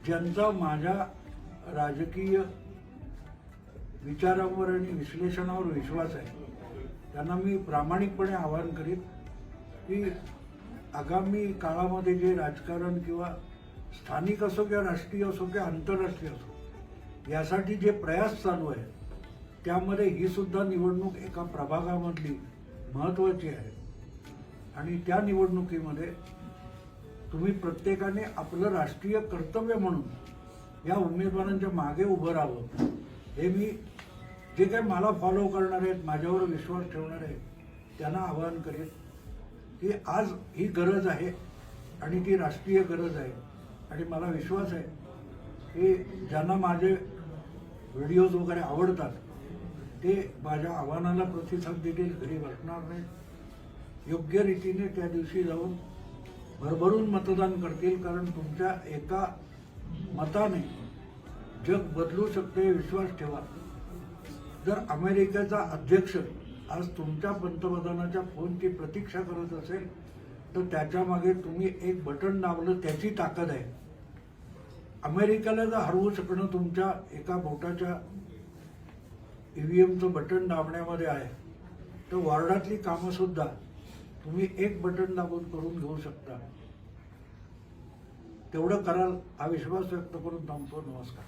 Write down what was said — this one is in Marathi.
ज्यांचा माझ्या राजकीय विचारांवर आणि विश्लेषणावर विश्वास आहे त्यांना मी प्रामाणिकपणे आवाहन करीन की आगामी काळामध्ये जे राजकारण किंवा स्थानिक असो किंवा राष्ट्रीय असो किंवा आंतरराष्ट्रीय असो यासाठी जे प्रयास चालू आहे त्यामध्ये ही सुद्धा निवडणूक एका प्रभागामधली महत्त्वाची आहे आणि त्या निवडणुकीमध्ये तुम्ही प्रत्येकाने आपलं राष्ट्रीय कर्तव्य म्हणून या उमेदवारांच्या मागे उभं राहावं हे मी जे काही मला फॉलो करणार आहेत माझ्यावर विश्वास ठेवणार आहेत त्यांना आवाहन करेन की आज ही गरज आहे आणि ती राष्ट्रीय गरज आहे आणि मला विश्वास आहे की ज्यांना माझे व्हिडिओज वगैरे आवडतात ते माझ्या आव्हानाला प्रतिसाद देतील, घरी बसणार नाही, योग्य रीतीने त्या दिवशी जाऊन भरभरून मतदान करतील. कारण तुमच्या एका मताने जग बदलू शकते, विश्वास ठेवा. जर अमेरिकेचा अध्यक्ष आज तुमच्या पंतप्रधानाच्या फोनची प्रतीक्षा करत असेल तर त्याच्या मागे तुम्ही एक बटन दाबलं त्याची ताकद आहे. अमेरिकेला जर हरवू शकणं तुमच्या एका बोटाच्या ईव्हीएमचं बटन दाबण्यामध्ये आहे तर वॉर्डातली कामं सुद्धा तुम्ही एक बटन दाबून करून घेऊ शकता. तेवढं कराल हा विश्वास व्यक्त करून थांबतो. नमस्कार.